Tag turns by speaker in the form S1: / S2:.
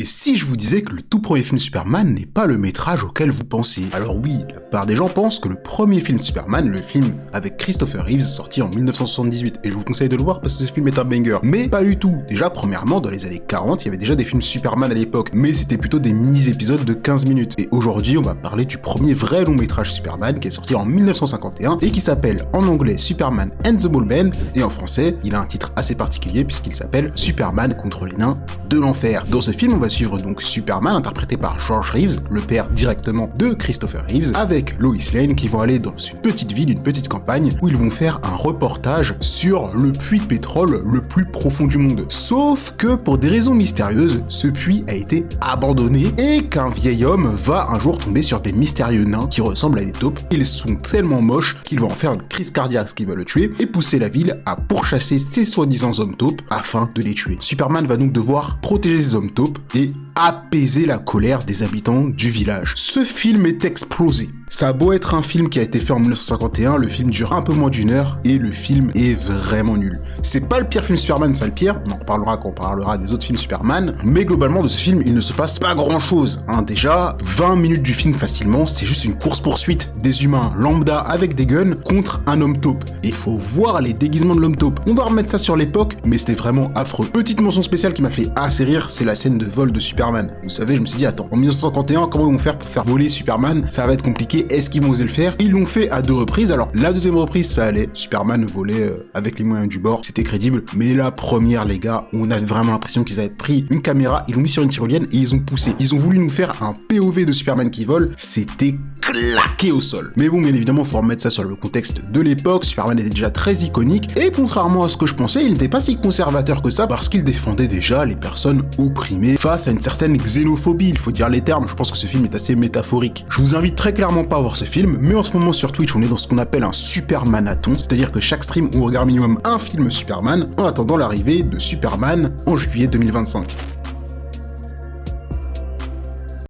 S1: Et si je vous disais que le tout premier film Superman n'est pas le métrage auquel vous pensez? Alors oui, la plupart des gens pensent que le premier film Superman, le film avec Christopher Reeves, sorti en 1978, et je vous conseille de le voir parce que ce film est un banger. Mais pas du tout. Déjà, premièrement, dans les années 40, il y avait déjà des films Superman à l'époque, mais c'était plutôt des mini-épisodes de 15 minutes. Et aujourd'hui, on va parler du premier vrai long métrage Superman qui est sorti en 1951 et qui s'appelle en anglais Superman and the Mole Men, et en français, il a un titre assez particulier puisqu'il s'appelle Superman contre les nains de l'enfer. Dans ce film, on va suivre donc Superman, interprété par George Reeves, le père directement de Christopher Reeves, avec Lois Lane qui vont aller dans une petite ville, une petite campagne, où ils vont faire un reportage sur le puits de pétrole le plus profond du monde. Sauf que pour des raisons mystérieuses, ce puits a été abandonné et qu'un vieil homme va un jour tomber sur des mystérieux nains qui ressemblent à des taupes. Ils sont tellement moches qu'il va en faire une crise cardiaque, ce qui va le tuer, et pousser la ville à pourchasser ces soi-disant hommes taupes afin de les tuer. Superman va donc devoir protéger ces hommes taupes et apaiser la colère des habitants du village. Ce film est explosé. Ça a beau être un film qui a été fait en 1951, le film dure un peu moins d'une heure et le film est vraiment nul. C'est pas le pire film Superman, ça le pire, on en reparlera quand on parlera des autres films Superman, mais globalement de ce film, il ne se passe pas grand chose. Déjà, 20 minutes du film facilement, c'est juste une course-poursuite des humains lambda avec des guns contre un homme taupe. Et il faut voir les déguisements de l'homme taupe. On va remettre ça sur l'époque, mais c'était vraiment affreux. Petite mention spéciale qui m'a fait assez rire, c'est la scène de vol de Superman. Vous savez, je me suis dit, attends, en 1951, comment ils vont faire pour faire voler Superman? Ça va être compliqué, est-ce qu'ils vont oser le faire? Ils l'ont fait à 2 reprises, alors la deuxième reprise, ça allait, Superman volait avec les moyens du bord, c'était crédible, mais la première, les gars, on avait vraiment l'impression qu'ils avaient pris une caméra, ils l'ont mis sur une tyrolienne et ils ont poussé. Ils ont voulu nous faire un POV de Superman qui vole, c'était claqué au sol. Mais bon, bien évidemment, faut remettre ça sur le contexte de l'époque, Superman était déjà très iconique, et contrairement à ce que je pensais, il n'était pas si conservateur que ça, parce qu'il défendait déjà les personnes opprimées face à une certaine xénophobie, il faut dire les termes, je pense que ce film est assez métaphorique. Je vous invite très clairement pas à voir ce film, mais en ce moment sur Twitch, on est dans ce qu'on appelle un Supermanathon, c'est-à-dire que chaque stream, on regarde minimum un film Superman, en attendant l'arrivée de Superman en juillet 2025.